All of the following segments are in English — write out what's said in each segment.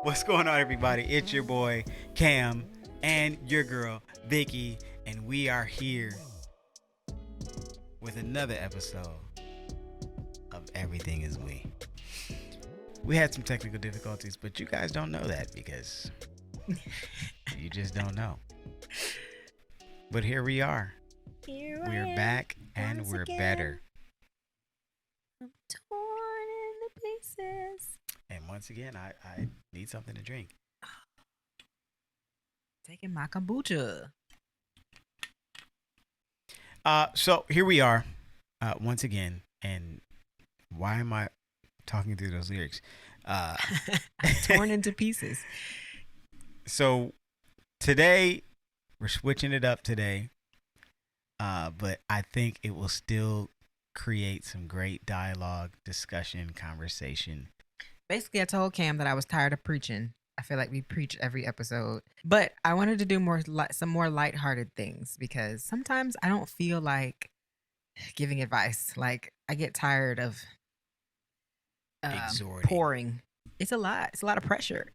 What's going on, everybody? It's your boy Cam and your girl Vicky, and we are here with another episode of Everything Is We. We had some technical difficulties, but you guys don't know that because you just don't know. But here we are. We're back and we're better. I'm torn into pieces. And once again, I need something to drink. Taking my kombucha. So here we are, once again. And why am I talking through those lyrics? Torn into pieces. So today, we're switching it up today. But I think it will still create some great dialogue, discussion, conversation. Basically, I told Cam that I was tired of preaching. I feel like we preach every episode, but I wanted to do some more lighthearted things because sometimes I don't feel like giving advice. Like I get tired of pouring. It's a lot. It's a lot of pressure.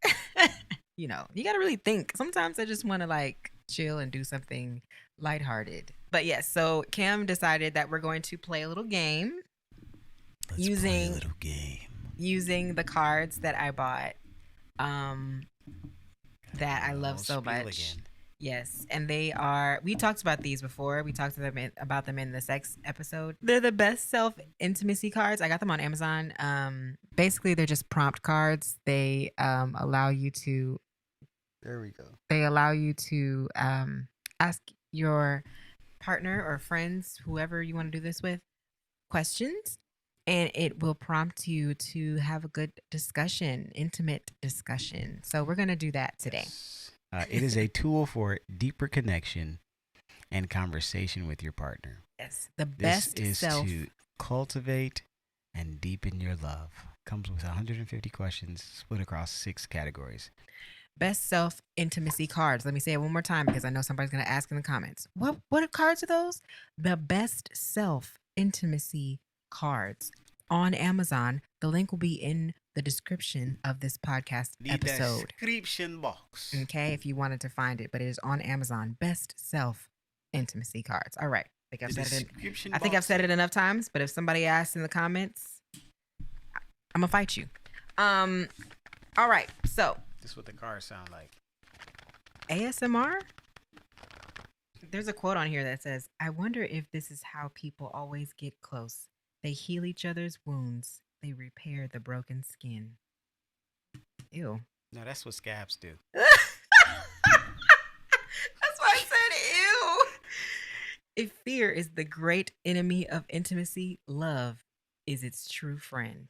You got to really think. Sometimes I just want to like chill and do something lighthearted. But yes, so Cam decided that we're going to play a little game. Let's play a little game. Using the cards that I bought, that I love so much. Again. Yes, and they are. We talked about these before. We talked about them in the sex episode. They're the BestSelf intimacy cards. I got them on Amazon. Basically, they're just prompt cards. They allow you to. There we go. They allow you to ask your partner or friends, whoever you want to do this with, questions. And it will prompt you to have a good discussion, intimate discussion. So we're going to do that today. Yes. It is a tool for deeper connection and conversation with your partner. Yes, the this best is self. To cultivate and deepen your love. Comes with 150 questions split across 6 categories. Best self intimacy cards. Let me say it one more time because I know somebody's going to ask in the comments. What cards are those? The best self intimacy cards on Amazon. The link will be in the description of this podcast episode. Description box. Okay, if you wanted to find it, but it is on Amazon. Best self intimacy cards. All right. I think I've said it enough times, but if somebody asks in the comments, I'm gonna fight you. All right. So this is what the cards sound like. ASMR? There's a quote on here that says, "I wonder if this is how people always get close. They heal each other's wounds. They repair the broken skin." Ew. No, that's what scabs do. That's why I said ew. If fear is the great enemy of intimacy, love is its true friend.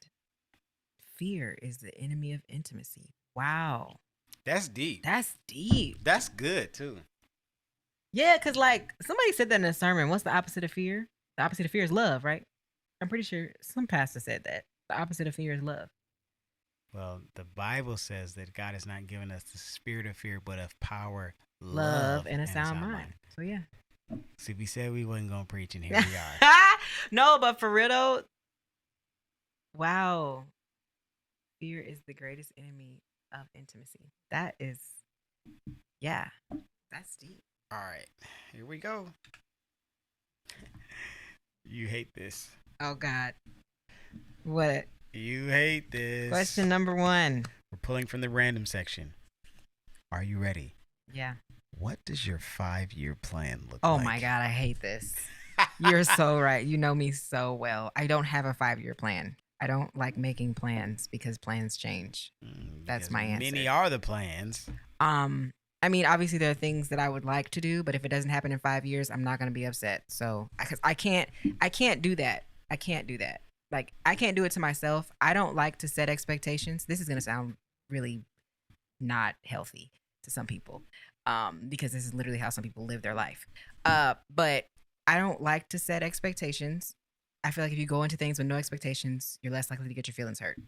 Fear is the enemy of intimacy. Wow. That's deep. That's deep. That's good, too. Yeah, because like somebody said that in a sermon. What's the opposite of fear? The opposite of fear is love, right? I'm pretty sure some pastor said that. The opposite of fear is love. Well, the Bible says that God has not given us the spirit of fear, but of power, love and a sound mind. So, yeah. See, we said we wasn't going to preach, and here we are. No, but for real, though, wow. Fear is the greatest enemy of intimacy. That is, yeah, that's deep. All right, here we go. You hate this. Oh, God. What? You hate this. Question number 1. We're pulling from the random section. Are you ready? Yeah. What does your 5-year plan look like? Oh, my God. I hate this. You're so right. You know me so well. I don't have a 5-year plan. I don't like making plans because plans change. That's my answer. Many are the plans. I mean, obviously there are things that I would like to do, but if it doesn't happen in 5 years, I'm not going to be upset. So, because I can't do that. I can't do that. Like, I can't do it to myself. I don't like to set expectations. This is going to sound really not healthy to some people, because this is literally how some people live their life. But I don't like to set expectations. I feel like if you go into things with no expectations, you're less likely to get your feelings hurt.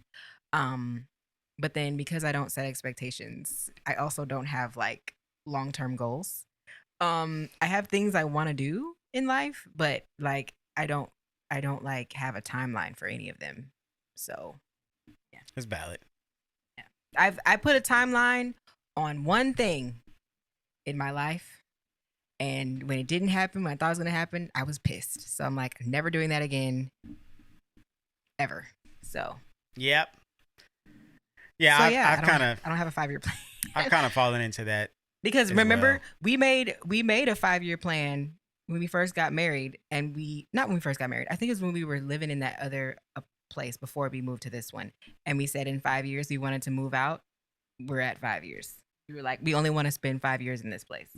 But then because I don't set expectations, I also don't have like long-term goals. I have things I want to do in life, but like I don't like have a timeline for any of them. So, yeah. It's valid. Yeah. I put a timeline on one thing in my life, and when it didn't happen, when I thought it was gonna happen, I was pissed. So I'm like, never doing that again, ever. So Yep. Yeah, so yeah, I've I don't have a 5-year plan. kind of fallen into that Because as remember, well. we made a 5-year plan when we first got married, and not when we first got married. I think it was when we were living in that other place before we moved to this one, and we said in 5 years we wanted to move out. We're at 5 years. We were like, we only want to spend 5 years in this place,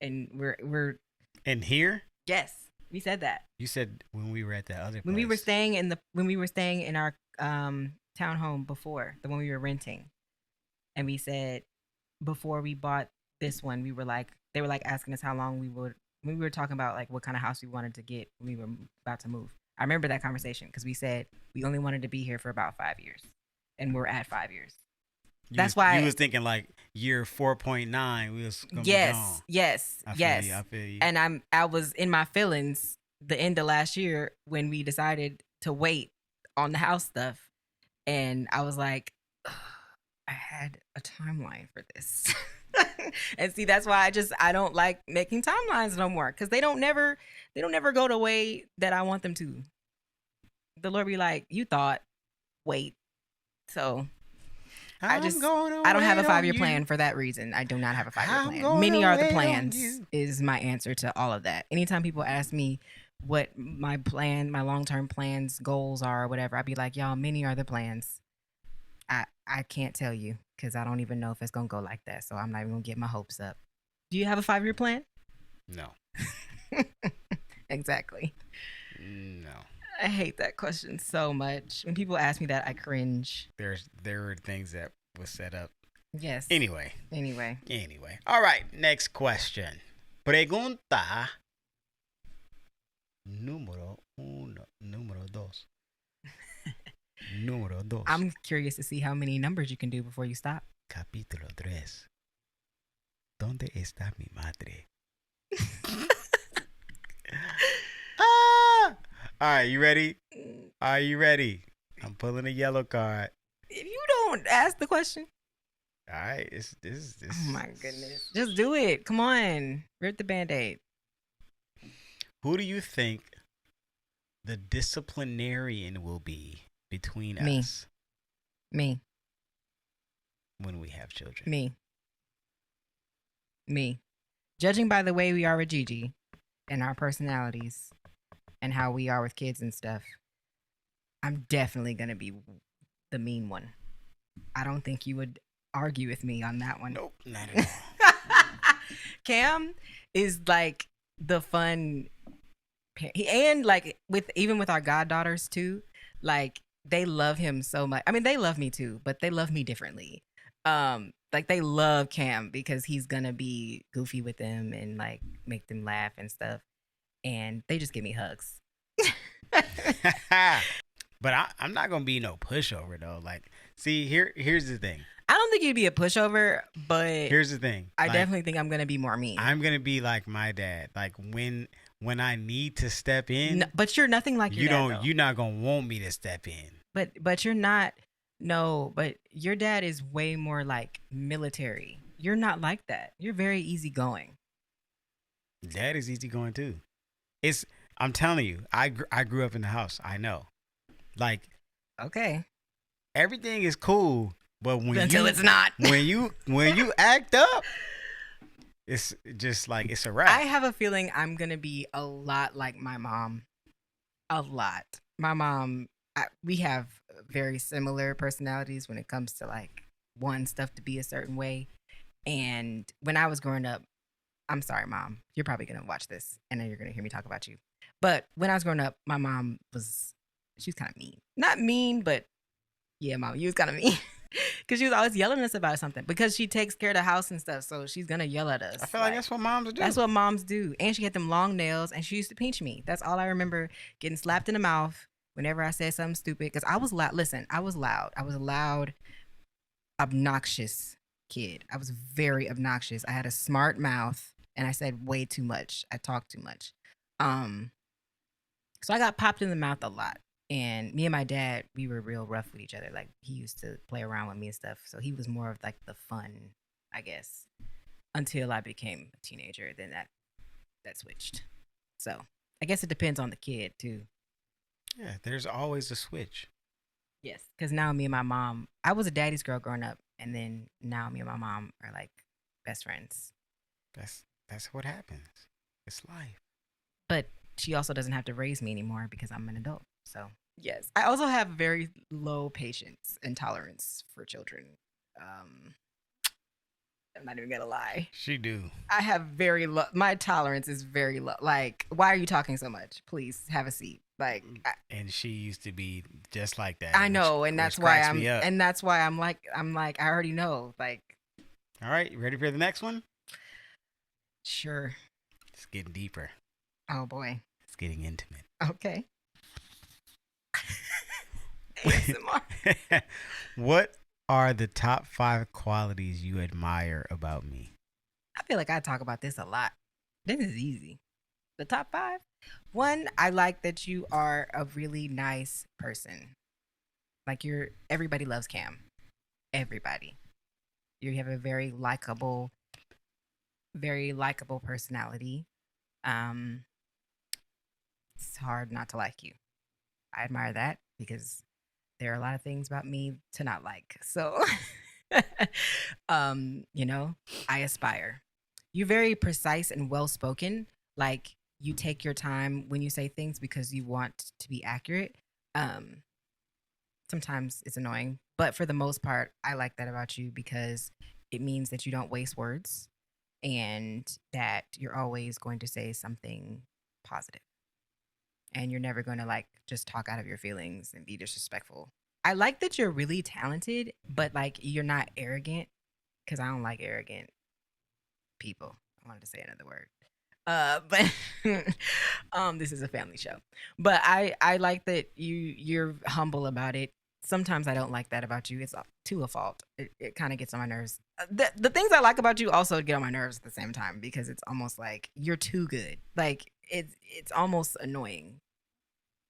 and we're And here, yes, we said that you said when we were at that other place. when we were staying in our townhome before, the one we were renting, and we said before we bought this one, we were like, they were like asking us how long we would, when we were talking about like what kind of house we wanted to get when we were about to move. I remember that conversation because we said we only wanted to be here for about 5 years, and we're at 5 years. That's why you was thinking like year 4.9 we was gonna be gone. Yes. I feel you. And I was in my feelings the end of last year when we decided to wait on the house stuff, and I was like, ugh, I had a timeline for this. And see, that's why I don't like making timelines no more, because they don't never go the way that I want them to. The Lord be like, you thought, wait. So I don't have a 5-year plan for that reason. I do not have a 5-year plan. Many are the plans is my answer to all of that. Anytime people ask me what my long-term plans, goals are, or whatever, I'd be like, y'all, many are the plans. I can't tell you because I don't even know if it's gonna go like that. So I'm not even gonna get my hopes up. Do you have a 5-year plan? No. Exactly. No. I hate that question so much. When people ask me that, I cringe. There were things that was set up. Yes. Anyway. All right. Next question. Pregunta número dos. Número dos. I'm curious to see how many numbers you can do before you stop. Capítulo 3. ¿Dónde está mi madre? All right, you ready? Are you ready? I'm pulling a yellow card. If you don't ask the question. All right, this. Oh my goodness. Just do it. Come on. Rip the Band-Aid. Who do you think the disciplinarian will be between Me. us? Me. When we have children. Me. Judging by the way we are with Gigi and our personalities and how we are with kids and stuff, I'm definitely going to be the mean one. I don't think you would argue with me on that one. Nope, not at all. Cam is like the fun, and like even with our goddaughters too, like they love him so much. I mean, they love me too, but they love me differently. Like they love Cam because he's gonna be goofy with them and like make them laugh and stuff, and they just give me hugs. But I'm not gonna be no pushover though. Like, see, here's the thing. I don't think you'd be a pushover, but here's the thing. I definitely think I'm gonna be more mean. I'm gonna be like my dad. Like when I need to step in. No, but you're nothing like your dad. You're not gonna want me to step in. But you're not. No, but your dad is way more like military. You're not like that. You're very easygoing. Dad is easygoing too. I'm telling you, I grew up in the house. I know. Like, okay, everything is cool, but until it's not. when you act up, it's just like it's a wrap. I have a feeling I'm gonna be a lot like my mom. A lot. My mom. We have very similar personalities when it comes to like wanting stuff to be a certain way. And when I was growing up, I'm sorry, Mom, you're probably gonna watch this and then you're gonna hear me talk about you. But when I was growing up, my mom she was kind of mean. Not mean, but yeah, Mom, you was kind of mean. Because she was always yelling at us about something. Because she takes care of the house and stuff, so she's gonna yell at us. I feel like that's what moms do. That's what moms do. And she had them long nails, and she used to pinch me. That's all I remember, getting slapped in the mouth whenever I said something stupid. Because I was loud. Listen, I was loud. I was a loud, obnoxious kid. I was very obnoxious. I had a smart mouth, and I said way too much. I talked too much. So I got popped in the mouth a lot. And me and my dad, we were real rough with each other. Like he used to play around with me and stuff. So he was more of like the fun, I guess, until I became a teenager. Then that switched. So I guess it depends on the kid too. Yeah, there's always a switch. Yes, because now me and my mom, I was a daddy's girl growing up, and then now me and my mom are like best friends. That's what happens. It's life. But she also doesn't have to raise me anymore because I'm an adult. So yes, I also have very low patience and tolerance for children. Um, I'm not even gonna lie. She do. I have very low. My tolerance is very low. Like, why are you talking so much? Please have a seat. Like, And she used to be just like that. I know, and which that's why cracks me up. I'm like, I already know. Like, All right, you ready for the next one? sure. It's getting deeper. Oh boy. It's getting intimate. Okay. ASMR. What are the top 5 qualities you admire about me? I feel like I talk about this a lot. This is easy. The top 5. 1, I like that you are a really nice person. Like everybody loves Cam. Everybody. You have a very likable personality. It's hard not to like you. I admire that because there are a lot of things about me to not like. So, I aspire. You're very precise and well spoken. Like you take your time when you say things because you want to be accurate. Sometimes it's annoying, but for the most part, I like that about you because it means that you don't waste words and that you're always going to say something positive. And you're never going to like just talk out of your feelings and be disrespectful. I like that you're really talented, but like you're not arrogant because I don't like arrogant people. I wanted to say another word. But this is a family show. But I like that you're humble about it. Sometimes I don't like that about you. It's to a fault. It kind of gets on my nerves. The things I like about you also get on my nerves at the same time because it's almost like you're too good. Like it's almost annoying.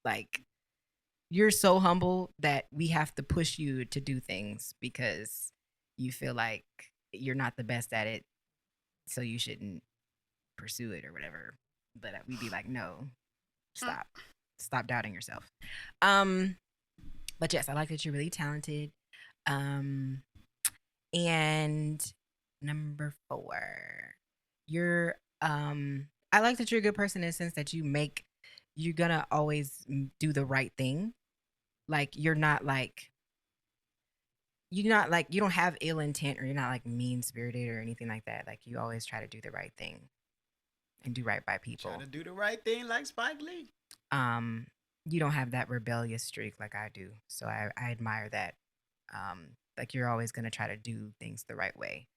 Like you're so humble that we have to push you to do things because you feel like you're not the best at it, so you shouldn't pursue it or whatever. But we'd be like, no, stop doubting yourself. But yes, I like that you're really talented. And number 4, you're I like that you're a good person in the sense that you're gonna always do the right thing. Like you don't have ill intent or you're not like mean spirited or anything like that. Like you always try to do the right thing and do right by people. Trying to do the right thing like Spike Lee. You don't have that rebellious streak like I do. So I admire that. Like you're always going to try to do things the right way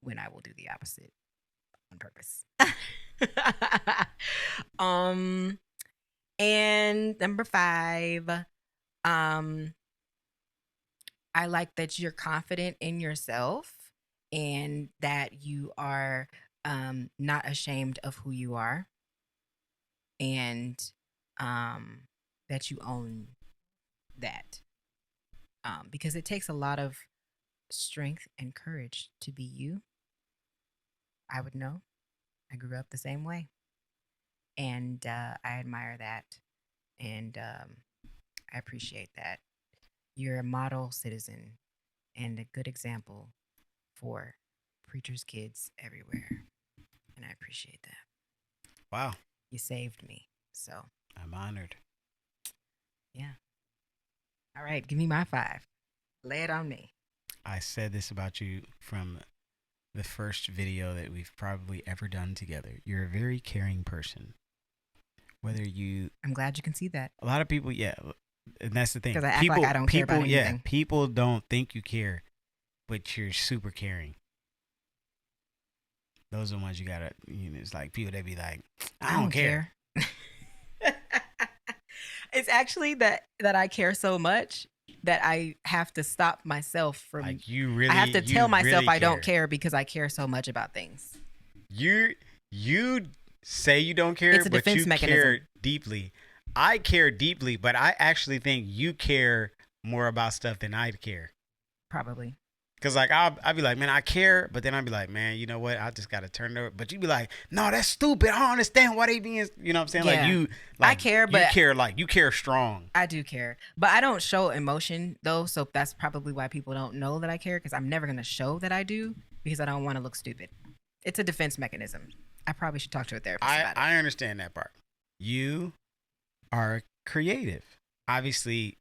when I will do the opposite on purpose. And number 5, I like that you're confident in yourself and that you are not ashamed of who you are and that you own that. Because it takes a lot of strength and courage to be you. I would know. I grew up the same way. And I admire that. And I appreciate that. You're a model citizen and a good example for preachers' kids everywhere. And I appreciate that. Wow. You saved me. So I'm honored. Yeah. All right, give me my 5. Lay it on me. I said this about you from the first video that we've probably ever done together. You're a very caring person. I'm glad you can see that. A lot of people, yeah, and that's the thing. Because I act like I don't care about anything. Yeah, people don't think you care, but you're super caring. Those are the ones you gotta. It's like people that be like, I don't care. It's actually that I care so much that I have to stop myself from. Like you really. I have to tell myself really I don't care because I care so much about things. You say you don't care, It's a but defense you mechanism. care deeply. I care deeply, but I actually think you care more about stuff than I care. Probably. Cause like I'll be like, man, I care, but then I'll be like, man, you know what? I just gotta turn it over. But you be like, no, that's stupid. I don't understand why they being, you know what I'm saying? Yeah. I care, you but care like you care strong. I do care. But I don't show emotion though, so that's probably why people don't know that I care because I'm never gonna show that I do because I don't want to look stupid. It's a defense mechanism. I probably should talk to a therapist about it. I understand that part. You are creative. Obviously,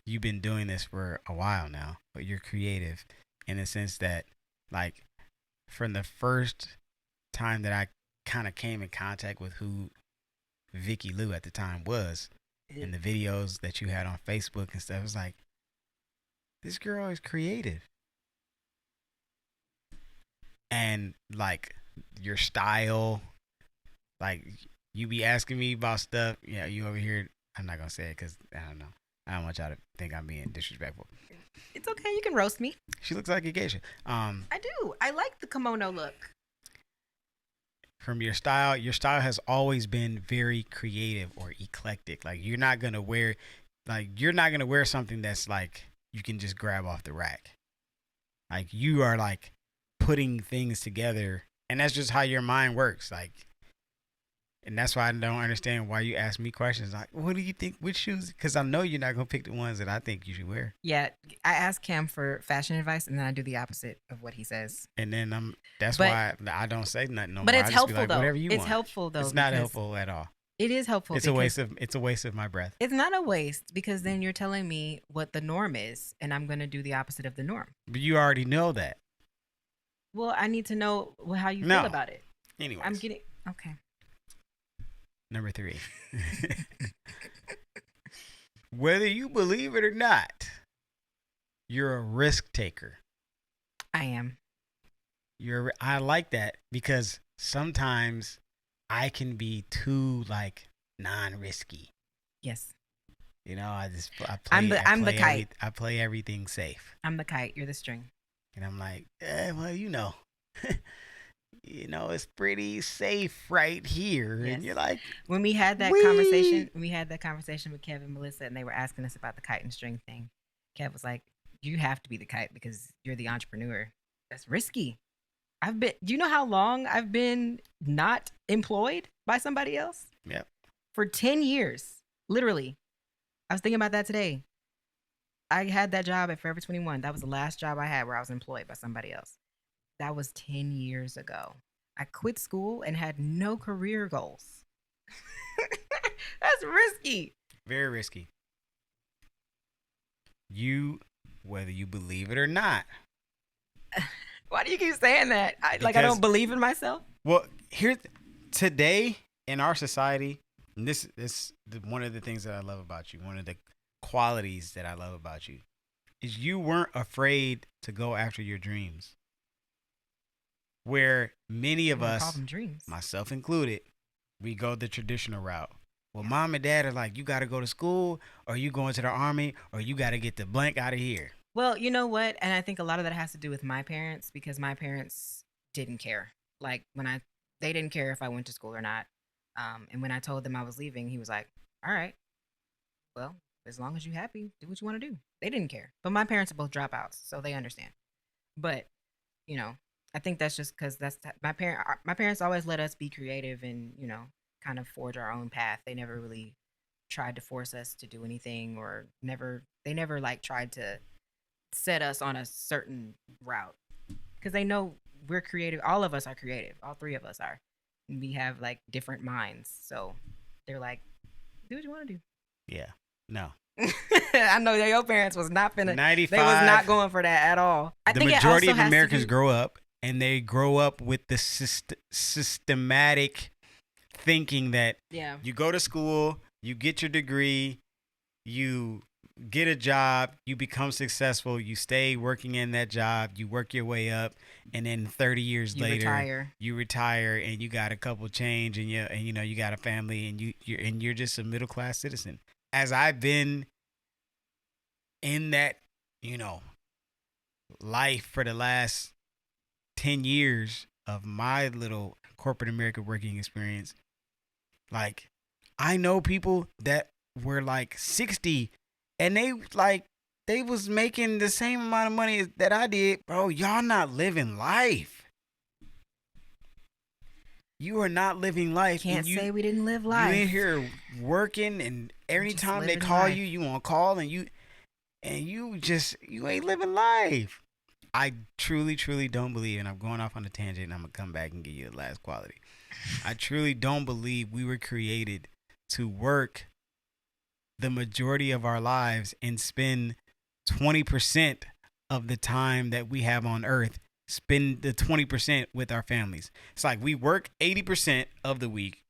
you've been doing this for a while now, but you're creative in the sense that, like, from the first time that I kind of came in contact with who Vicky Lou at the time was, and the videos that you had on Facebook and stuff, it was like, this girl is creative. And, like, your style, like, you be asking me about stuff. Yeah, you over here. I'm not going to say it because I don't know. I don't want y'all to think I'm being disrespectful. It's okay. You can roast me. She looks like a geisha. I do. I like the kimono look. From your style has always been very creative or eclectic. Like you're not gonna wear something that's like you can just grab off the rack. Like you are like putting things together, and that's just how your mind works. Like, and that's why I don't understand why you ask me questions like, "What do you think? Which shoes?" Because I know you're not gonna pick the ones that I think you should wear. Yeah, I ask Cam for fashion advice, and then I do the opposite of what he says. And then that's why I don't say nothing no more. But it's I just helpful be like, though. whatever you It's want. helpful though. It's not helpful at all. It is helpful. It's a waste of my breath. It's not a waste because then you're telling me what the norm is, and I'm gonna do the opposite of the norm. But you already know that. Well, I need to know how you feel about it. Anyways. I'm getting okay. Number 3. Whether you believe it or not, you're a risk taker. I am. I like that because sometimes I can be too like non-risky. Yes. You know, I play. I'm the kite. I play everything safe. I'm the kite. You're the string. And I'm like, well, you know. It's pretty safe right here. Yes. And you're like, when we had that conversation with Kev and Melissa, and they were asking us about the kite and string thing. Kev was like, you have to be the kite because you're the entrepreneur. That's risky. Do you know how long I've been not employed by somebody else? Yep. For 10 years. Literally. I was thinking about that today. I had that job at Forever 21. That was the last job I had where I was employed by somebody else. That was 10 years ago. I quit school and had no career goals. That's risky. Very risky. Whether you believe it or not. Why do you keep saying that? I don't believe in myself? Well, today in our society, and this is one of the things that I love about you, one of the qualities that I love about you, is you weren't afraid to go after your dreams. Where many of us, myself included, we go the traditional route. Well, mom and dad are like, you got to go to school, or you going to the army, or you got to get the blank out of here. Well, you know what? And I think a lot of that has to do with my parents because my parents didn't care. Like they didn't care if I went to school or not. And when I told them I was leaving, he was like, all right, well, as long as you're happy, do what you want to do. They didn't care. But my parents are both dropouts, so they understand. But, I think that's just because my parents always let us be creative and, kind of forge our own path. They never really tried to force us to do anything they never like tried to set us on a certain route because they know we're creative. All of us are creative. All 3 of us are. And we have like different minds. So they're like, do what you want to do. Yeah. No. I know your parents was not finna. 95. They was not going for that at all. The majority of Americans grow up and they grow up with the systematic thinking that you go to school, you get your degree, you get a job, you become successful, you stay working in that job, you work your way up, and then 30 years later you retire and you got a couple change and you got a family and you're just a middle class citizen. As I've been in that, life for the last 10 years of my little corporate America working experience, like I know people that were like 60 and they was making the same amount of money that I did. Bro, y'all not living life. You are not living life. Can't And say we didn't live you in life. here working, and every Just time they living call life. you on call, and you ain't living life. I truly, truly don't believe, and I'm going off on a tangent, and I'm gonna come back and give you the last quality. I truly don't believe we were created to work the majority of our lives and spend 20% of the time that we have on earth, spend the 20% with our families. It's like we work 80% of the week,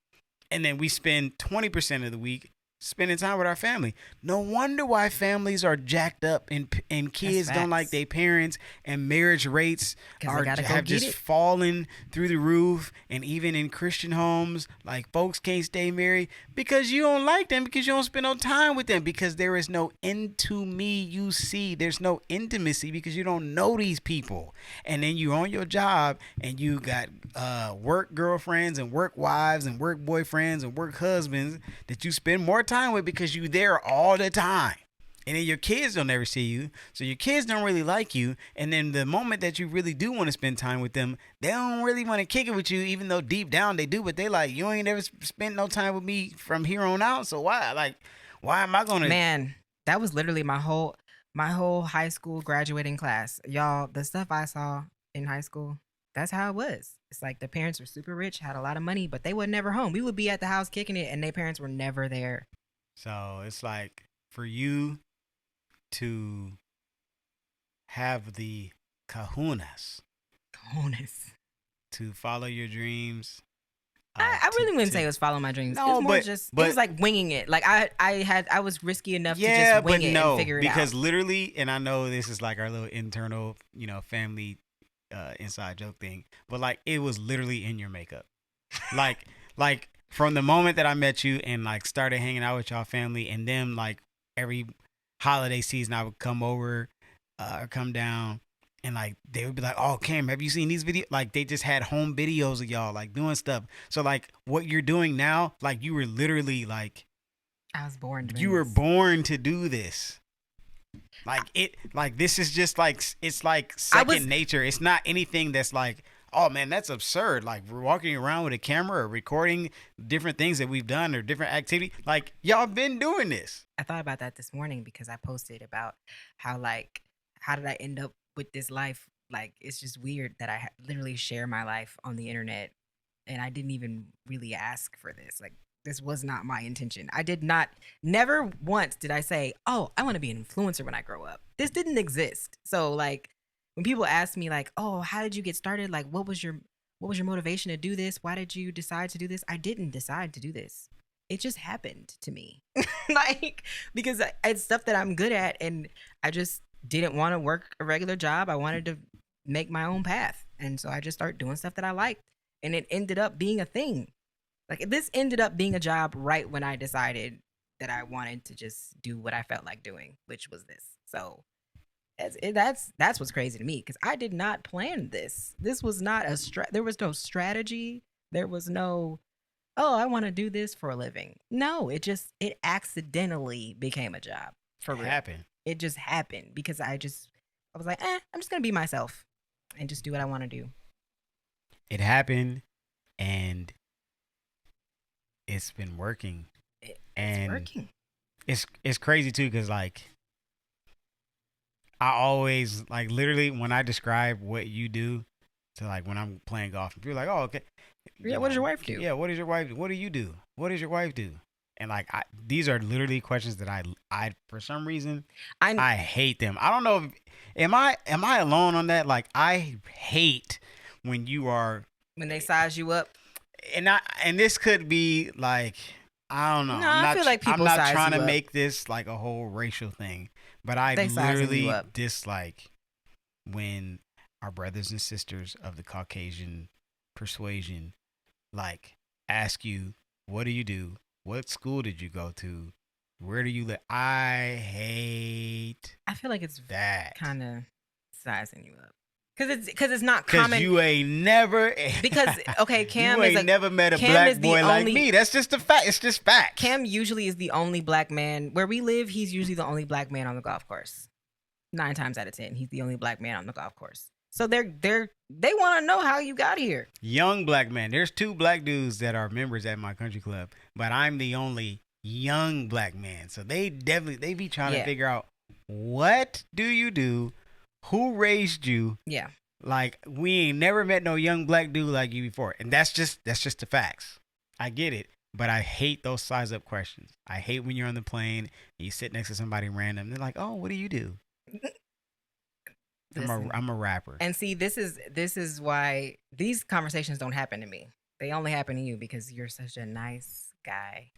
and then we spend 20% of the week spending time with our family. No wonder why families are jacked up, and kids don't like their parents, and marriage rates have just fallen through the roof. And even in Christian homes, like, folks can't stay married because you don't like them, because you don't spend no time with them, because there is no intimacy. There's no intimacy because you don't know these people. And then you on your job and you got work girlfriends and work wives and work boyfriends and work husbands that you spend more time with because you there all the time. And then your kids don't ever see you, so your kids don't really like you. And then the moment that you really do want to spend time with them, they don't really want to kick it with you, even though deep down they do. But they like, you ain't ever spent no time with me from here on out, so why am I gonna? Man, that was literally my whole high school graduating class. Y'all, the stuff I saw in high school, that's how it was. It's like the parents were super rich, had a lot of money, but they were never home. We would be at the house kicking it, and their parents were never there. So it's like, for you to have the kahunas to follow your dreams. I really wouldn't say it was following my dreams. No, it was more it was like winging it. Like I was risky enough to just wing it and figure it out. Because literally, and I know this is like our little internal, family inside joke thing, but like, it was literally in your makeup. like from the moment that I met you and like started hanging out with y'all family, and then like every holiday season I would come over or come down, and like they would be like, "Oh, Cam, have you seen these videos?" Like, they just had home videos of y'all like doing stuff. So like, what you're doing now, like, you were literally like, I was born to you were born to do this. Like this is just like, it's like second nature. It's not anything that's like, oh man, that's absurd. Like, we're walking around with a camera or recording different things that we've done or different activity. Like, y'all been doing this. I thought about that this morning because I posted about how did I end up with this life? Like, it's just weird that I literally share my life on the internet, and I didn't even really ask for this. Like, this was not my intention. Never once did I say, oh, I want to be an influencer when I grow up. This didn't exist. So like, when people ask me like, oh, how did you get started? Like, what was your motivation to do this? Why did you decide to do this? I didn't decide to do this. It just happened to me. Like, because it's stuff that I'm good at, and I just didn't want to work a regular job. I wanted to make my own path. And so I just started doing stuff that I liked, and it ended up being a thing. Like, this ended up being a job right when I decided that I wanted to just do what I felt like doing, which was this. So that's what's crazy to me, because I did not plan this. This was not there was no strategy. There was no, oh, I want to do this for a living. No, it accidentally became a job. For real. It just happened because I was like, I'm just gonna be myself and just do what I want to do. It happened, and it's been working. It's working. It's crazy too, because like, I always, like, literally when I describe what you do to, like, when I'm playing golf, people are like, oh, okay. Yeah, what does your wife do? Yeah, what does your wife do? What do you do? What does your wife do? And like, these are literally questions that I for some reason, I hate them. I don't know am I alone on that? Like, I hate when they size you up. And this could be like, I don't know. No, I feel like people I'm not size trying you to up. make this like a whole racial thing, but I They sizing literally you up. dislike when our brothers and sisters of the Caucasian persuasion like ask you, what do you do? What school did you go to? Where do you live? I hate I feel like it's that kind of sizing you up. Because it's not Because common. you ain't never. Because okay, Cam you ain't never met a Cam black is the boy like only- me. That's just a fact. It's just facts. Cam usually is the only black man where we live. He's usually the only black man on the golf course. 9 times out of 10, he's the only black man on the golf course. So they want to know how you got here. Young black man. There's 2 black dudes that are members at my country club, but I'm the only young black man. So they be trying to figure out, what do you do? Who raised you? Yeah. Like, we ain't never met no young black dude like you before. And that's just the facts. I get it. But I hate those size up questions. I hate when you're on the plane and you sit next to somebody random. They're like, oh, what do you do? I'm a rapper. And see, this is why these conversations don't happen to me. They only happen to you because you're such a nice guy.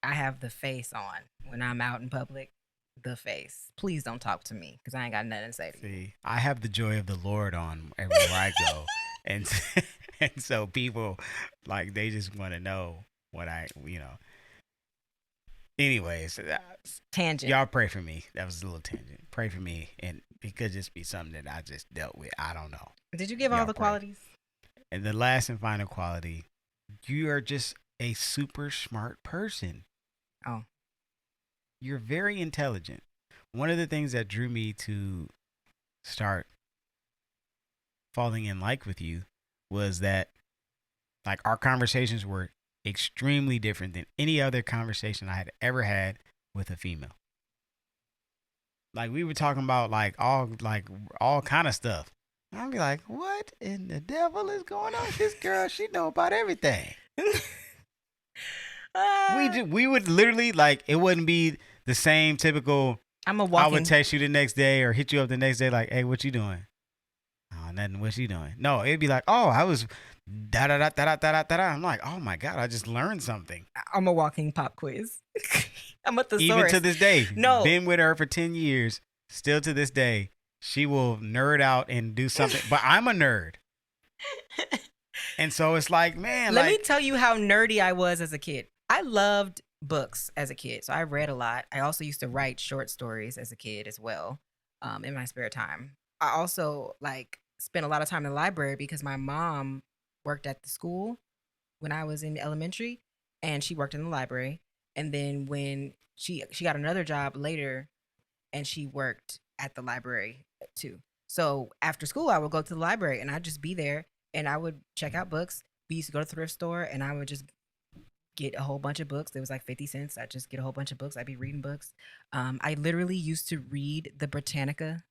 I have the face on when I'm out in public. The face. Please don't talk to me because I ain't got nothing to say to you. See, I have the joy of the Lord on everywhere I go. And so people, like, they just want to know what Anyways, tangent. Y'all pray for me. That was a little tangent. Pray for me, and it could just be something that I just dealt with. I don't know. Did you give all the qualities? And the last and final quality, you are just a super smart person. Oh. You're very intelligent. One of the things that drew me to start falling in like with you was that, like, our conversations were extremely different than any other conversation I had ever had with a female. Like, we were talking about all kind of stuff. I'd be like, what in the devil is going on? This girl, she know about everything. We would literally, like, it wouldn't be the same typical. I would text you the next day or hit you up the next day like, hey, what you doing? Oh, nothing. What you doing? No, it'd be like, oh, I was da da da da da da da. I'm like, oh my God, I just learned something. I'm a walking pop quiz. I'm a thesaurus. Even to this day. No. Been with her for 10 years. Still to this day, she will nerd out and do something. But I'm a nerd. And so it's like, man. Let me tell you how nerdy I was as a kid. I loved books as a kid. So I read a lot. I also used to write short stories as a kid as well, in my spare time. I also spent a lot of time in the library because my mom worked at the school when I was in elementary, and she worked in the library. And then when she got another job later, and she worked at the library too. So after school, I would go to the library and I'd just be there and I would check out books. We used to go to the thrift store and I would just get a whole bunch of books. It was like 50 cents. I'd just get a whole bunch of books. I'd be reading books. I literally used to read the Britannica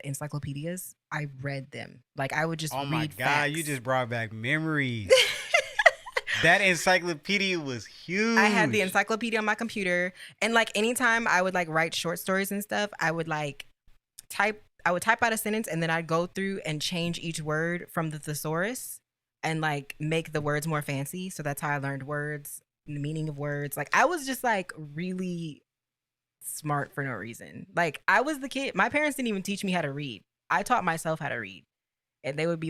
encyclopedias. I read them. Like, I would just read. Oh my God, facts. You just brought back memories. That encyclopedia was huge. I had the encyclopedia on my computer, and like anytime I would like write short stories and stuff, I would type out a sentence and then I'd go through and change each word from the thesaurus and like make the words more fancy. So that's how I learned words, the meaning of words. Like, I was just like really smart for no reason. Like, I was the kid. My parents didn't even teach me how to read. I taught myself how to read. And they would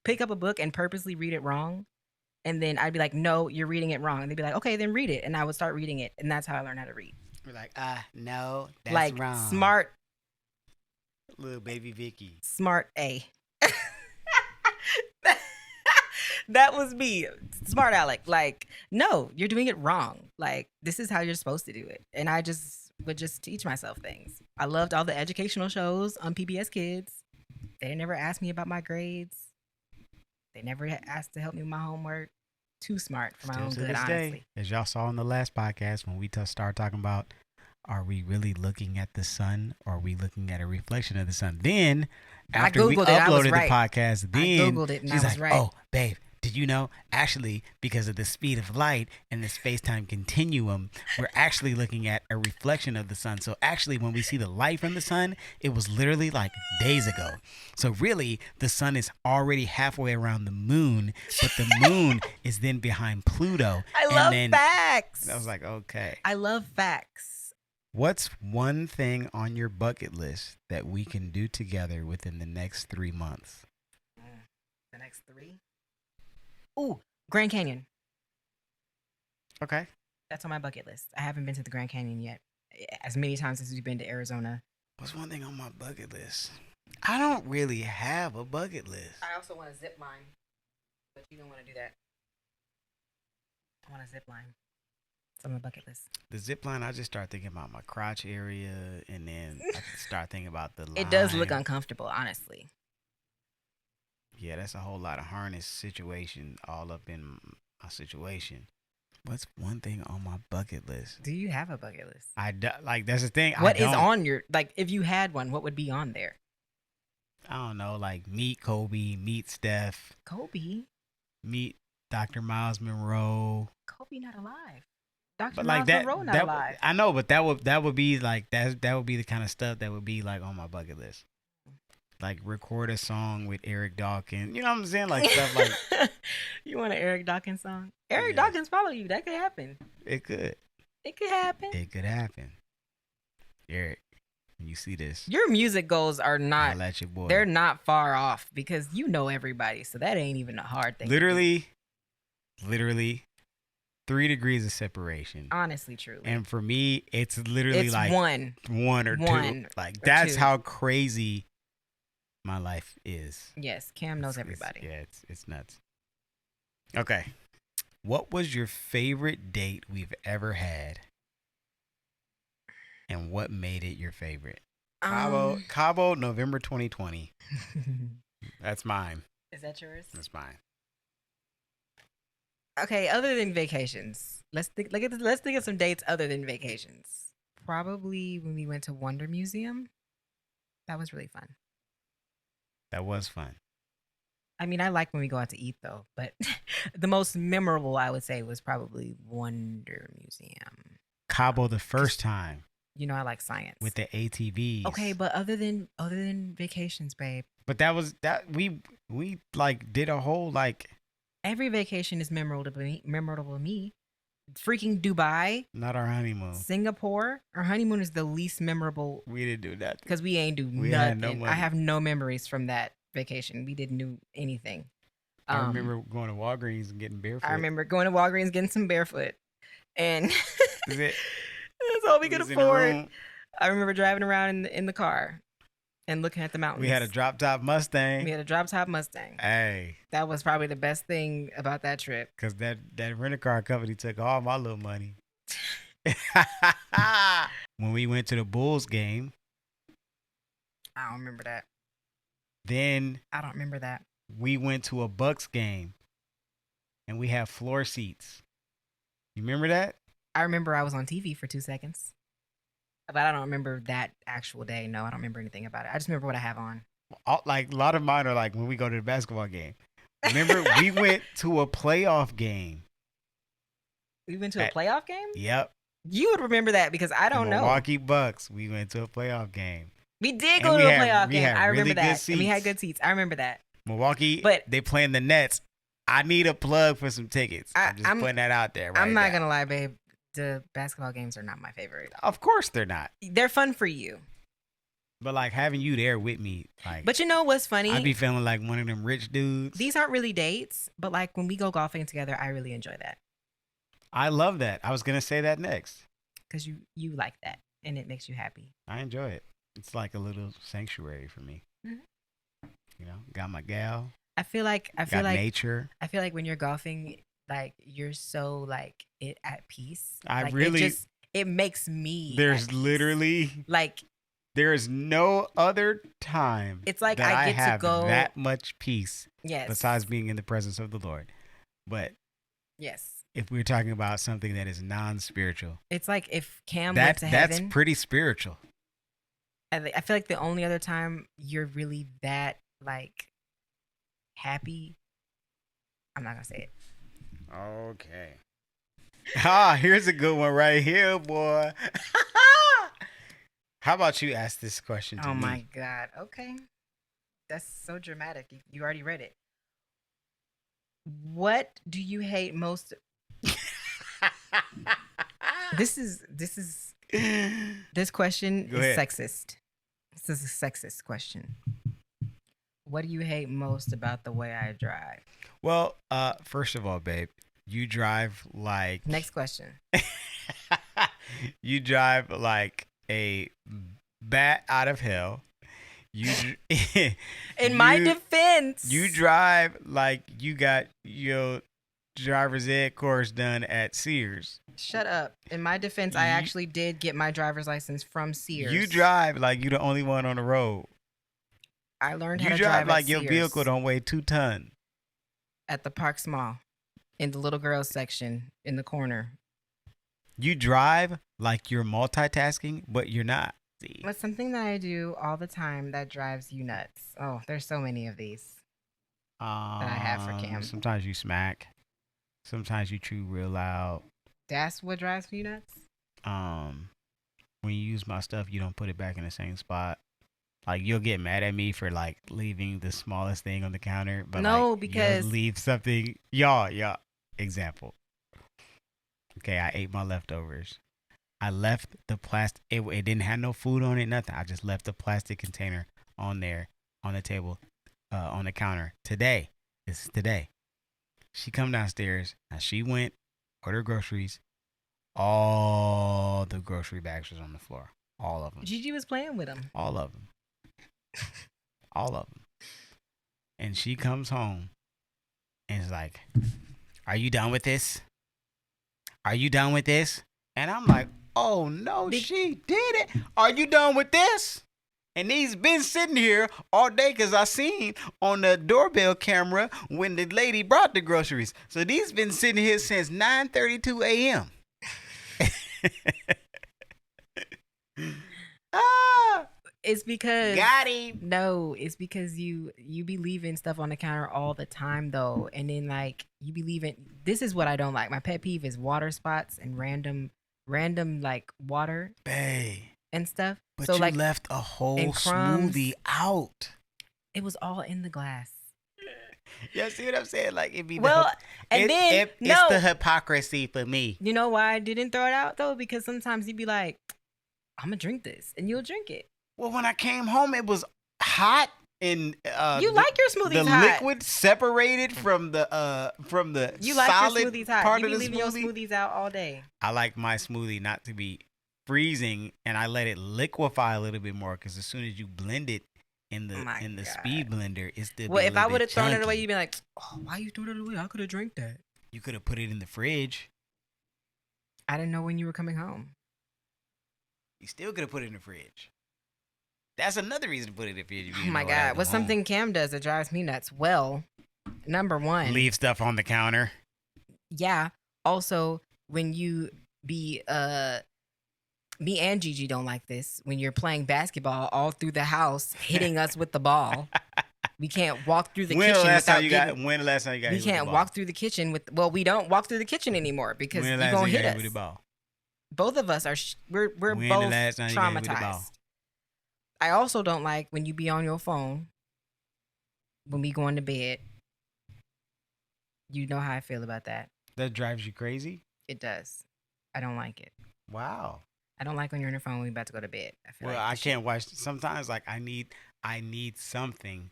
pick up a book and purposely read it wrong. And then I'd be like, no, you're reading it wrong. And they'd be like, okay, then read it. And I would start reading it. And that's how I learned how to read. We're like, no, that's like, wrong. Smart. Little baby Vicky. Smart A. That was me. Smart Alec. Like, no, you're doing it wrong. Like, this is how you're supposed to do it. And I would just teach myself things. I loved all the educational shows on PBS Kids. They never asked me about my grades. They never asked to help me with my homework. Too smart for my own good, honestly. As y'all saw in the last podcast, when we started talking about, are we really looking at the sun or are we looking at a reflection of the sun? Then, after we uploaded the podcast, then I Googled it and she's I was like, oh, babe, did you know, actually, because of the speed of light and the space-time continuum, we're actually looking at a reflection of the sun. So actually, when we see the light from the sun, it was literally like days ago. So really, the sun is already halfway around the moon, but the moon is then behind Pluto. I love facts. I was like, okay. I love facts. What's one thing on your bucket list that we can do together within the next 3 months? The next 3? Ooh, Grand Canyon. Okay. That's on my bucket list. I haven't been to the Grand Canyon yet. As many times as we've been to Arizona, What's one thing on my bucket list? I don't really have a bucket list. I also want a zip line, but you don't want to do that. I want a zip line. It's on my bucket list. The zip line, I just start thinking about my crotch area, and then I start thinking about the line. It does look uncomfortable, honestly. Yeah, that's a whole lot of harness situation all up in my situation. What's one thing on my bucket list? Do you have a bucket list? Like, that's the thing. What is on your, like, if you had one, what would be on there? I don't know, like meet Kobe, meet Steph. Kobe? Meet Dr. Miles Monroe. Kobe not alive. Dr. But Miles like that, Monroe not alive. I know, but that would be like that would be the kind of stuff that would be like on my bucket list. Like record a song with Eric Dawkins. You know what I'm saying? Like stuff like. You want an Eric Dawkins song? Eric Dawkins follow you. That could happen. It could. It could happen. It could happen. Eric, when you see this, your music goals are not. I'll let your boy. They're not far off because you know everybody, so that ain't even a hard thing. Literally 3 degrees of separation. Honestly, truly. And for me, it's literally it's like one or two. Like that's how crazy my life is. Yes, Cam knows everybody. It's nuts. Okay. What was your favorite date we've ever had? And what made it your favorite? Cabo, November 2020. That's mine. Is that yours? That's mine. Okay, other than vacations, let's think of some dates other than vacations. Probably when we went to Wonder Museum. That was really fun. That was fun. I mean, I like when we go out to eat though, but the most memorable I would say was probably Wonder Museum. Cabo the first time. You know I like science. With the ATVs. Okay, but other than vacations, babe. But we like did a whole like. Every vacation is memorable to me. Freaking Dubai. Not our honeymoon. Singapore. Our honeymoon is the least memorable. We didn't do that. Because we ain't do nothing. I have no memories from that vacation. We didn't do anything. I remember going to Walgreens and getting barefoot. I remember going to Walgreens getting some barefoot. And that's all we could afford. I remember driving around in the car and looking at the mountains. We had a drop top Mustang. Hey. That was probably the best thing about that trip. Because that rent-a-car company took all my little money. When we went to the Bulls game. I don't remember that. Then. I don't remember that. We went to a Bucks game. And we had floor seats. You remember that? I remember I was on TV for 2 seconds. But I don't remember that actual day. No, I don't remember anything about it. I just remember what I have on. Like a lot of mine are like when we go to the basketball game. Remember, we went to a playoff game. We went to a playoff game? Yep. You would remember that because I don't know. Milwaukee Bucks. We went to a playoff game. We did go to a playoff game. I remember that. And we had good seats. I remember that. Milwaukee, but they playing the Nets. I need a plug for some tickets. I'm just putting that out there. I'm not going to lie, babe. The basketball games are not my favorite. Of course they're not. They're fun for you. But like having you there with me, like. But you know what's funny? I'd be feeling like one of them rich dudes. These aren't really dates, but like when we go golfing together, I really enjoy that. I love that. I was gonna say that next. Because you like that, and it makes you happy. I enjoy it. It's like a little sanctuary for me. Mm-hmm. You know, got my gal. I feel like nature. I feel like when you're golfing, like you're so like at peace. It makes me. There's literally like. There is no other time. It's like I get to go that much peace. Yes. Besides being in the presence of the Lord, but yes. If we're talking about something that is non-spiritual, it's like if Cam went to heaven. That's pretty spiritual. I feel like the only other time you're really that like happy. I'm not gonna say it. Okay. Here's a good one right here, boy. How about you ask this question to me? Oh my God. Okay. That's so dramatic. You already read it. What do you hate most? This question is sexist. This is a sexist question. What do you hate most about the way I drive? Well, first of all, babe, you drive like. Next question. You drive like a bat out of hell. You, In my defense, you drive like you got your driver's ed course done at Sears. Shut up. In my defense, I actually did get my driver's license from Sears. You drive like you the only one on the road. I learned how You to drive drive like at your Sears vehicle don't weigh 2 tons. at the Parks Mall in the little girls section in the corner. You drive like you're multitasking, but you're not. See? What's something that I do all the time that drives you nuts? Oh, there's so many of these that I have for Cam. Sometimes you smack. Sometimes you chew real loud. That's what drives you nuts? When you use my stuff, you don't put it back in the same spot. Like, you'll get mad at me for, like, leaving the smallest thing on the counter. But no, like, because... you'll leave something... Y'all. Example. Okay, I ate my leftovers. I left the plastic... It didn't have no food on it, nothing. I just left the plastic container on there, on the table, on the counter. Today. This is today. She come downstairs. Now, she went, ordered groceries. All the grocery bags was on the floor. All of them. Gigi was playing with them. All of them. All of them. And she comes home and is like, "Are you done with this? Are you done with this?" And I'm like, "Oh no, she did it. Are you done with this?" And these been sitting here all day because I seen on the doorbell camera when the lady brought the groceries. So these been sitting here since 9:32 a.m. It's because got him. No, it's because you be leaving stuff on the counter all the time though, and then like you be leaving. This is what I don't like. My pet peeve is water spots and random like water and stuff. But so you like left a whole smoothie out. It was all in the glass. Yeah, see what I'm saying? Like it be it's the hypocrisy for me. You know why I didn't throw it out though? Because sometimes you'd be like, "I'm gonna drink this," and you'll drink it. Well, when I came home, it was hot and you like your smoothies the hot. liquid separated from the you like solid your smoothies hot. part You of be the leaving smoothie. your smoothies out all day. I like my smoothie not to be freezing, and I let it liquefy a little bit more because as soon as you blend it in the speed blender, it's the well. If I would have thrown it away, you'd be like, "Oh, why you threw it away? I could have drank that." You could have put it in the fridge. I didn't know when you were coming home. You still could have put it in the fridge. That's another reason to put it in the fridge. Oh my God. What's something Cam does that drives me nuts? Well, number one. Leave stuff on the counter. Yeah. Also, when you me and Gigi don't like this. When you're playing basketball all through the house, hitting us with the ball. We can't walk through the kitchen without getting... When the last time you got hit with the ball? We can't walk through the kitchen with... Well, we don't walk through the kitchen anymore because you're going to hit us. With the ball? Both of us are... We're both traumatized. I also don't like when you be on your phone when we going to bed. You know how I feel about that. That drives you crazy? It does. I don't like it. Wow. I don't like when you're on your phone when you're about to go to bed. I can't watch. Sometimes like I need something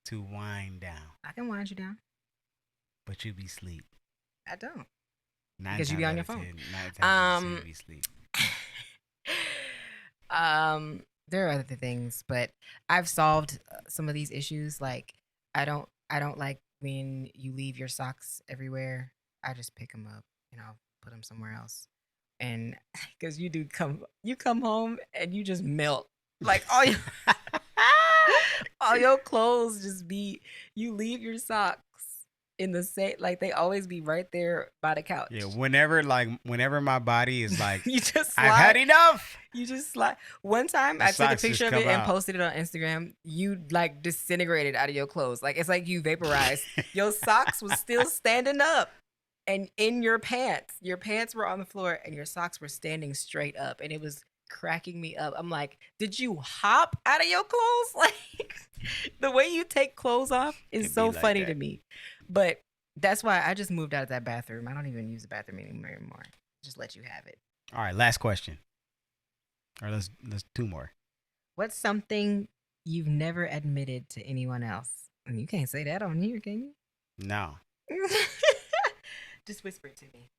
to wind down. I can wind you down. But you be asleep. I don't. Because you be on your phone. You be asleep. There are other things, but I've solved some of these issues. Like I don't like when you leave your socks everywhere. I just pick them up and I'll put them somewhere else. And because you come home and you just melt. Like all your clothes just be. You leave your socks in the same, like they always be right there by the couch. Yeah, whenever my body is like, you just slide, I've had enough. You just slide. One time I took a picture of it and posted it on Instagram. You like disintegrated out of your clothes. Like it's like you vaporized. Your socks was still standing up. And in your pants were on the floor and your socks were standing straight up. And it was cracking me up. I'm like, did you hop out of your clothes? Like the way you take clothes off is so funny to me. But that's why I just moved out of that bathroom. I don't even use the bathroom anymore. Just let you have it. All right, last question. Or let's two more. What's something you've never admitted to anyone else? And you can't say that on here, can you? No. Just whisper it to me.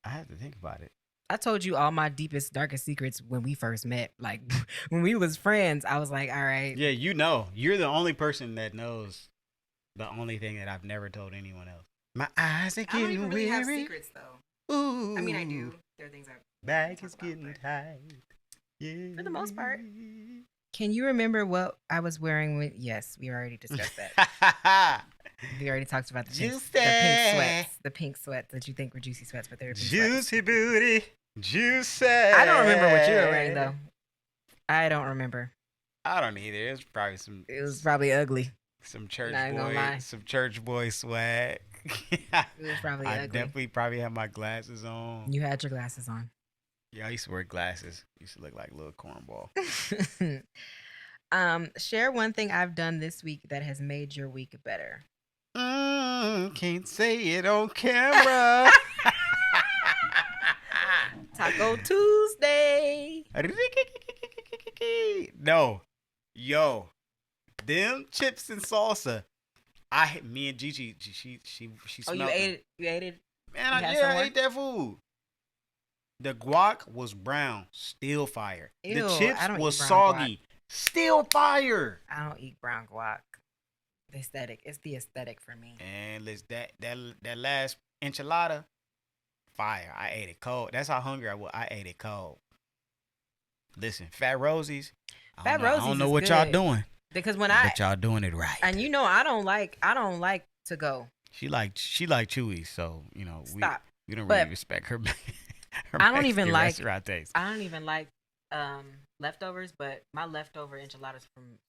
I have to think about it. I told you all my deepest, darkest secrets when we first met. Like when we was friends, I was like, all right. Yeah, you know. You're the only person that knows the only thing that I've never told anyone else. My eyes are I don't getting even really weary. have secrets though. Ooh. I mean, I do. There are things I Back talk is about, getting but tight. Yeah. for the most part. Can you remember what I was wearing? Yes, we already discussed that. We already talked about the pink sweats that you think were juicy sweats, but they were pink Juicy sweats. booty. Juicy. I don't remember what you were wearing though. I don't remember. I don't either. It was probably some. It was probably ugly. Some church Not gonna boy. lie. Some church boy swag. It was probably I ugly. definitely probably had my glasses on. You had your glasses on. Yeah, I used to wear glasses. Used to look like a little cornball. Share one thing I've done this week that has made your week better. Can't say it on camera. Taco Tuesday. No. Yo. Them chips and salsa. Me and Gigi, she Oh, smelled you them. ate it? You ate it? Man, You had I some more? ate that food. The guac was brown, still fire. Ew, the chips I don't eat was brown soggy, still fire. I don't eat brown guac. The aesthetic. It's the aesthetic for me. And that last enchilada, fire. I ate it cold. That's how hungry I was. I ate it cold. Listen, Fat Rosie's. I don't know is what y'all good. doing, Because when but y'all doing it right. and you know I don't like to go. She like Chewy, so you know Stop. we don't But really respect her. her I don't even Mexican like- restaurant taste. I don't even like leftovers, but my leftover enchiladas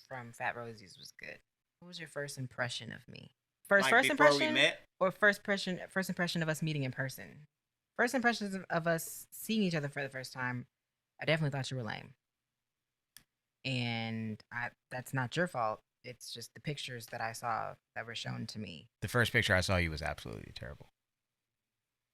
from Fat Rosie's was good. What was your first impression of me? First before impression we met. or first impression of us meeting in person? First impressions of us seeing each other for the first time. I definitely thought you were lame. And that's not your fault. It's just the pictures that I saw that were shown to me. The first picture I saw you was absolutely terrible.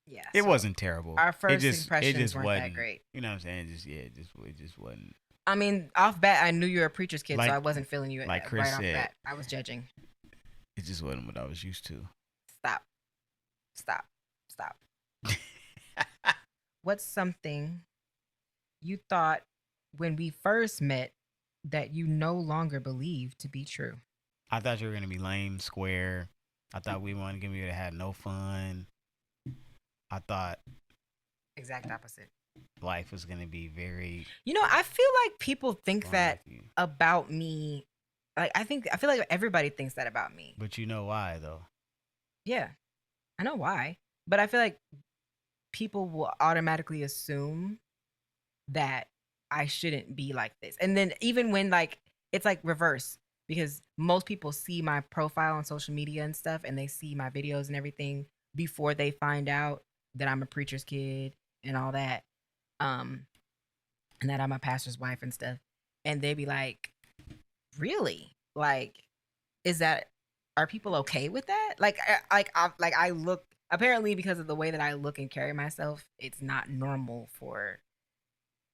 Yeah. It so wasn't terrible. Our first it just impressions weren't wasn't that great. You know what I'm saying? It just wasn't. I mean, off bat, I knew you were a preacher's kid, Like- so I wasn't feeling you like Chris right off said. bat. I was judging. It just wasn't what I was used to. Stop. What's something you thought when we first met that you no longer believe to be true? I thought you were gonna be lame, square. I thought we weren't gonna be able to have no fun. I thought Exact opposite. life was gonna be very. You know, I feel like people think fun that with you. about me. Like, I feel like everybody thinks that about me. But you know why though? Yeah, I know why. But I feel like people will automatically assume that I shouldn't be like this. And then even when like it's like reverse, because most people see my profile on social media and stuff and they see my videos and everything before they find out that I'm a preacher's kid and all that. And that I'm a pastor's wife and stuff. And they be like, really? Like, are people okay with that? I look, apparently because of the way that I look and carry myself, it's not normal for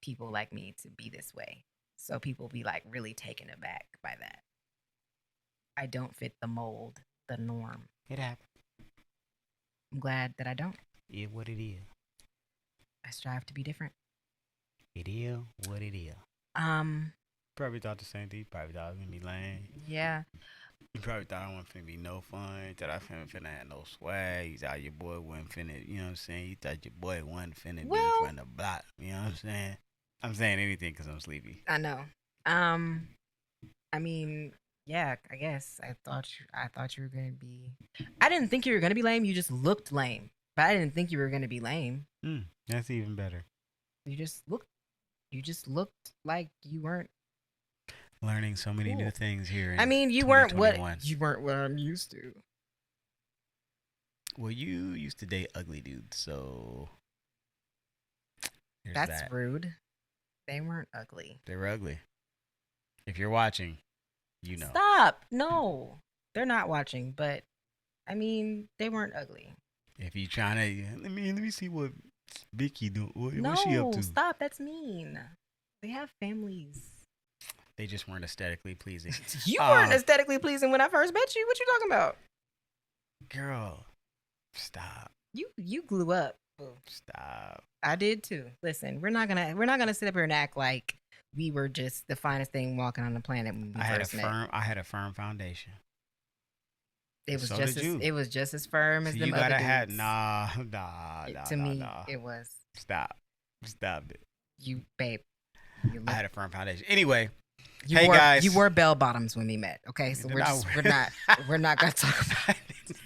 people like me to be this way. So people be like really taken aback by that. I don't fit the mold, the norm. It happened. I'm glad that I don't. Yeah, what it is. I strive to be different. It is what it is. Probably thought the same thing. You probably thought I was gonna be lame. Yeah. You probably thought I wasn't finna be no fun. That I finna have no swag. You thought your boy wasn't finna, you know what I'm saying? You thought your boy wasn't finna be from the block. You know what I'm saying? I'm saying anything because I'm sleepy. I know. I mean, yeah, I guess I thought you were gonna be. I didn't think you were gonna be lame. You just looked lame, but I didn't think you were gonna be lame. That's even better. You just looked like you weren't. Learning so many new things here. I mean, you weren't what I'm used to. Well, you used to date ugly dudes, so there's That's that. rude. They weren't ugly. They were ugly. If you're watching, you know. Stop. No, they're not watching. But I mean, they weren't ugly. If you trying to let me see what Vicky do. No, What's she up to? stop. That's mean. They have families. They just weren't aesthetically pleasing. You weren't aesthetically pleasing when I first met you. What you talking about? Girl, stop. You grew up Stop. I did too. Listen, we're not gonna sit up here and act like we were just the finest thing walking on the planet when we first met. I had a firm foundation. It was So just did as you. it was just as firm as So them you other gotta dudes. have nah. To me, it was. Stop it. You, babe. I had a firm foundation. Anyway, guys, you wore bell bottoms when we met. Okay, so we're not gonna talk about it.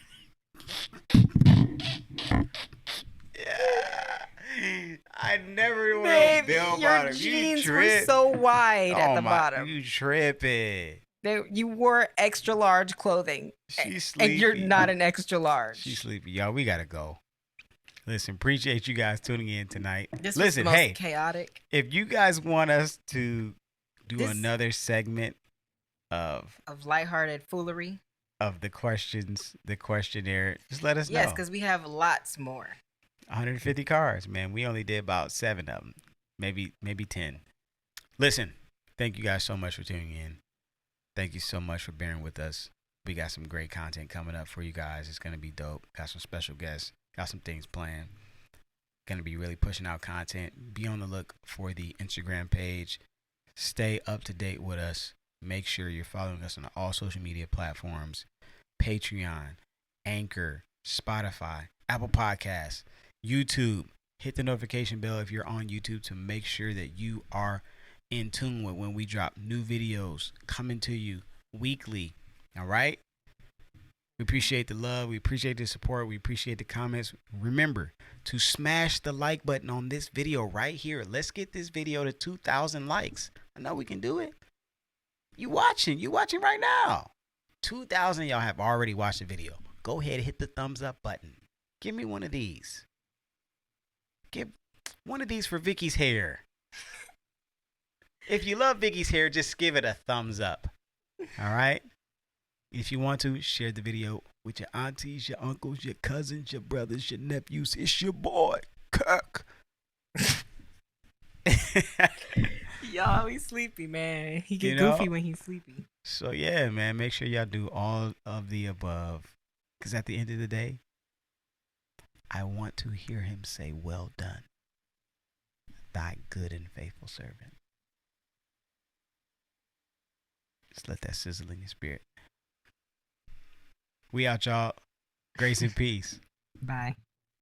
Yeah, I never wore Babe, bell your bottoms. jeans were so wide at the bottom. You tripping? You wore extra large clothing. She's sleepy. And you're not an extra large. She's sleepy. Y'all, we gotta go. Listen, appreciate you guys tuning in tonight. This was the most chaotic. If you guys want us to do another segment of lighthearted foolery of the questionnaire, just let us know. Yes, because we have lots more. 150 cards, man. We only did about 7 of them, maybe 10. Listen, thank you guys so much for tuning in. Thank you so much for bearing with us. We got some great content coming up for you guys. It's gonna be dope. Got some special guests. Got some things planned. Gonna be really pushing out content. Be on the look for the Instagram page. Stay up to date with us. Make sure you're following us on all social media platforms. Patreon, Anchor, Spotify, Apple Podcasts, YouTube. Hit the notification bell if you're on YouTube to make sure that you are in tune with when we drop new videos coming to you weekly. All right? We appreciate the love. We appreciate the support. We appreciate the comments. Remember to smash the like button on this video right here. Let's get this video to 2,000 likes. I know we can do it. You watching right now. 2,000 of y'all have already watched the video. Go ahead and hit the thumbs up button. Give me one of these. Give one of these for Vicky's hair. If you love Vicky's hair, just give it a thumbs up. All right? If you want to, share the video with your aunties, your uncles, your cousins, your brothers, your nephews. It's your boy, Kirk. Y'all, he's sleepy, man. He get goofy when he's sleepy. So, yeah, man, make sure y'all do all of the above. Because at the end of the day, I want to hear him say, well done, thy good and faithful servant. Just let that sizzle in your spirit. We out, y'all. Grace and peace. Bye.